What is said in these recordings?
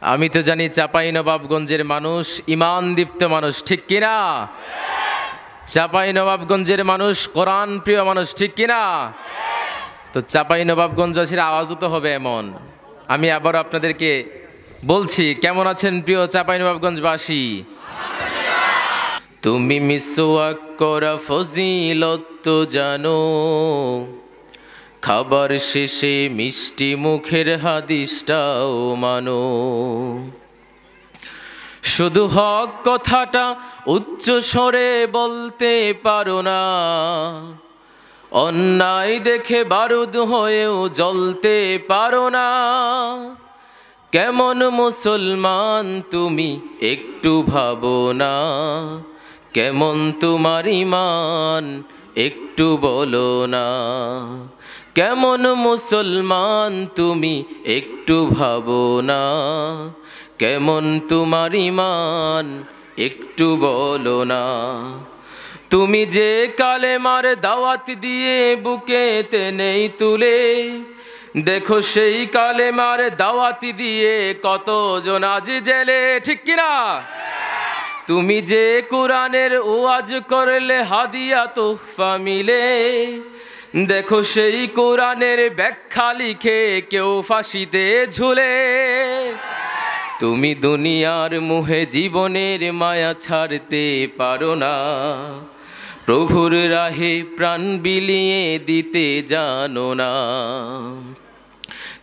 আমি তো জানি চাঁপাইনবাবগঞ্জের মানুষ ঈমান দীপ্ত মানুষ, ঠিক কিনা? চাঁপাইনবাবগঞ্জের মানুষ কোরআন প্রিয় মানুষ, ঠিক কিনা? তো চাঁপাইনবাবগঞ্জবাসীর আওয়াজও তো হবে এমন। আমি আবার আপনাদেরকে বলছি, কেমন আছেন প্রিয় চাঁপাইনবাবগঞ্জবাসী? তুমি মিসওয়াক করা ফজিলত তো জানো, খাবার শেষে মিষ্টি মুখের হাদিসটাও মানো। শুধু হক কথাটা উচ্চ স্বরে বলতে পারো না, অন্যায় দেখে বারুদ হয়েও জ্বলতে পারো না। কেমন মুসলমান তুমি একটু ভাবো না, কেমন তোমার ঈমান একটু বলো না। কেমন মুসলমান তুমি একটু ভাবো না, কেমন তোমার ঈমান একটু বলো না। তুমি যে কালেমার দাওয়াত দিয়ে বুকে টেনেই তুলে, দেখো সেই কালেমার দাওয়াত দিয়ে কতজন আজ জেলে, ঠিক কিনা? তুমি যে কোরআনের ওয়াজ করলে হাদিয়া তোহফা মিলে, দেখো সেই কোরআনের ব্যাখ্যা লিখে কেউ ফাঁসিতে ঝুলে। তুমি দুনিয়ার মোহে জীবনের মায়া ছাড়তে পারো না, প্রভুর রাহে প্রাণ বিলিয়ে দিতে জানো না।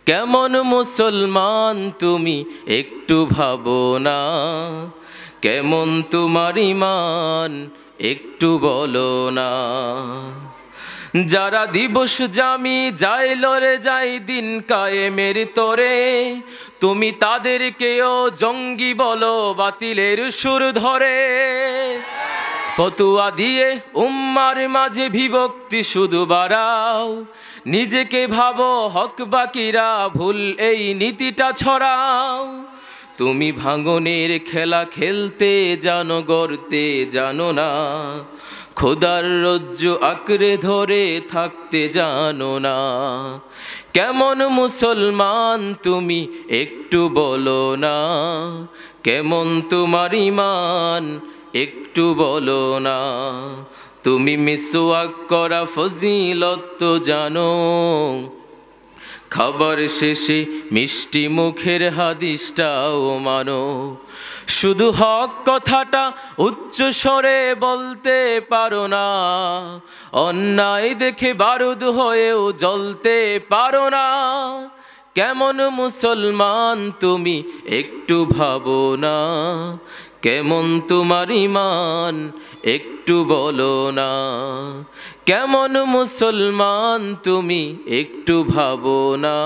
কেমন মুসলমান তুমি একটু ভাবো না, কেমন তোমার ঈমান একটু বলো না। যারা দিবস জামি যায় লড়ে যায় দিন কায়েমের তরে, তুমি তাদেরকেও জঙ্গি বলো বাতিলের সুর ধরে। ফতুয়া দিয়ে উম্মার মাঝে বিভক্তি শুধু বাড়াও, নিজেকে ভাবো হক বাকিরা ভুল এই নীতিটা ছড়াও। তুমি ভাঙনের খেলা খেলতে জানো, গড়তে জানো না, খোদার রজ্জু আঁকড়ে ধরে থাকতে জানো না। কেমন মুসলমান তুমি একটু বলো না, কেমন তোমার ঈমান একটু বলো না। তুমি মিসওয়াক করা ফজিলত তো জানো, খাবার শেষে মিষ্টি মুখের হাদিসটাও মানো। শুধু হক কথাটা উচ্চ স্বরে বলতে পারো না, অন্যায় দেখে বারুদ হয়েও জ্বলতে পারো না। কেমন মুসলমান তুমি একটু ভাবো না, কেমন তোমার ঈমান একটু বলো না। কেমন মুসলমান তুমি একটু ভাবো না,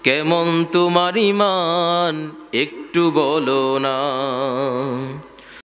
কেমন তোমার ঈমান একটু বলো না।